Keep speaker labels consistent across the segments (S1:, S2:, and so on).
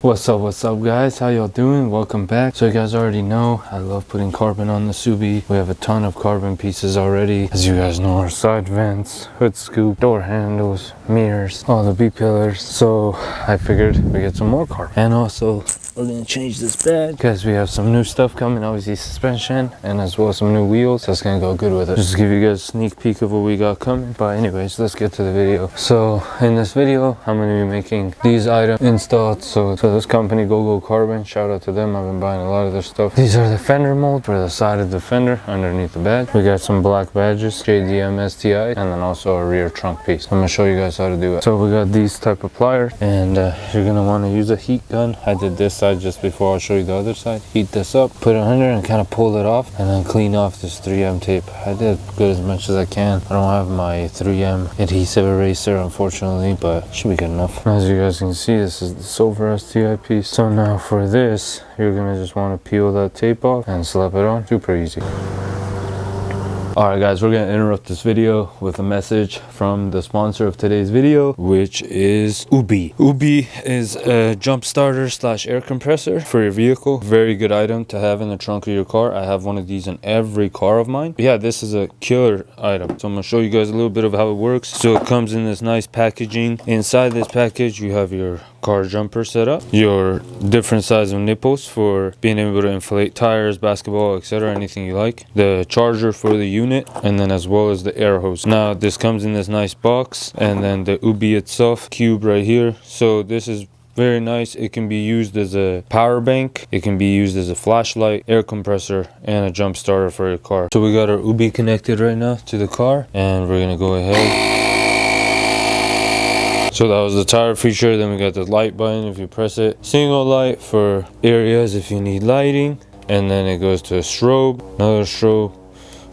S1: What's up guys, how y'all doing? Welcome back. So you guys already know I love putting carbon on the Subie. We have a ton of carbon pieces already. As you guys know, our side vents, hood scoop, door handles, mirrors, all the B-pillars. So I figured we get some more carbon. And also we're gonna change this bed because we have some new stuff coming, obviously suspension and as well as some new wheels. So it's gonna go good with it. Just to give you guys a sneak peek of what we got coming. But anyways, let's get to the video. So in this video, I'm gonna be making these items installed. So this company, Go Carbon, shout out to them. I've been buying a lot of their stuff. These are the fender mold for the side of the fender underneath the bed. We got some black badges, JDM STI, and then also a rear trunk piece. I'm gonna show you guys how to do it. So we got these type of pliers, and you're gonna want to use a heat gun. I did this side just before. I'll show you the other side. Heat this up, put it under and kind of pull it off, and then clean off this 3M tape. I did good as much as I can. I don't have my 3M adhesive eraser unfortunately, but it should be good enough. As you guys can see, this is the Subaru STI piece. So now for this, you're gonna just want to peel that tape off and slap it on. Super easy. Alright guys, we're going to interrupt this video with a message from the sponsor of today's video, which is Subie. Subie is a jump starter / air compressor for your vehicle. Very good item to have in the trunk of your car. I have one of these in every car of mine. But yeah, this is a killer item. So I'm going to show you guys a little bit of how it works. So it comes in this nice packaging. Inside this package, you have your car jumper set up, your different size of nipples for being able to inflate tires, basketball, etc., anything you like, the charger for the unit, and then as well as the air hose. Now this comes in this nice box, and then the Subie itself cube right here. So this is very nice. It can be used as a power bank, it can be used as a flashlight, air compressor, and a jump starter for your car. So we got our Subie connected right now to the car, and we're gonna go ahead. So that was the tire feature. Then we got the light button. If you press it, single light for areas if you need lighting, and then it goes to a strobe, another strobe,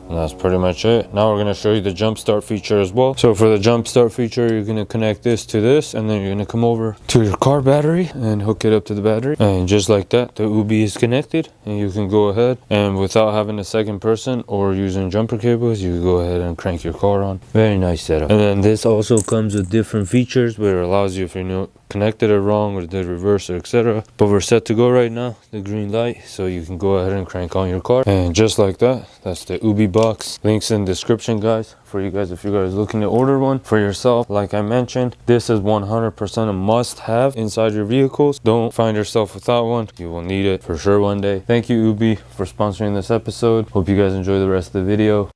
S1: and that's pretty much it. Now we're going to show you the jump start feature as well. So for the jump start feature, you're going to connect this to this, and then you're going to come over to your car battery and hook it up to the battery, and just like that, the Subie is connected, and you can go ahead and without having a second person or using jumper cables, you can go ahead and crank your car on. Very nice setup. And then this also comes with different features where it allows you, if you're connected it wrong or the reverse, etc. But we're set to go right now, the green light, so you can go ahead and crank on your car. And just like that, that's the Subie box. Links in the description guys for you guys if you guys looking to order one for yourself. Like I mentioned, this is 100% a must have inside your vehicles. Don't find yourself without one. You will need it for sure one day. Thank you Subie for sponsoring this episode. Hope you guys enjoy the rest of the video.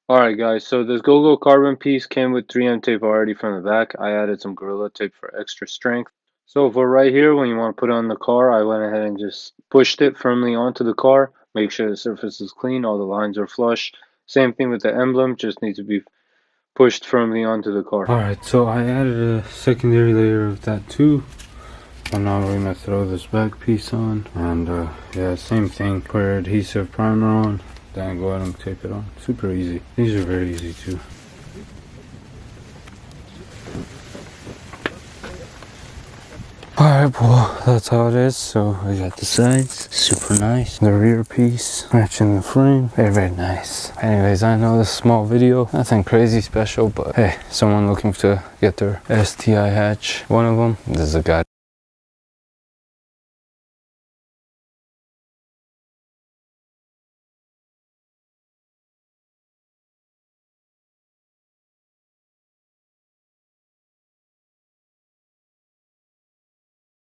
S1: Alright guys, so this Go carbon piece came with 3M tape already from the back. I added some Gorilla tape for extra strength. So for right here, when you want to put it on the car, I went ahead and just pushed it firmly onto the car. Make sure the surface is clean, all the lines are flush. Same thing with the emblem, just needs to be pushed firmly onto the car. Alright, so I added a secondary layer of that too. And now we're going to throw this back piece on. And yeah, same thing. Put your adhesive primer on. Then go ahead and tape it on. Super easy. These are very easy too. Alright, well, that's how it is. So we got the sides, super nice. The rear piece, matching the frame, very nice. Anyways, I know this small video, nothing crazy special, but hey, someone looking to get their STI hatch, one of them, this is a guy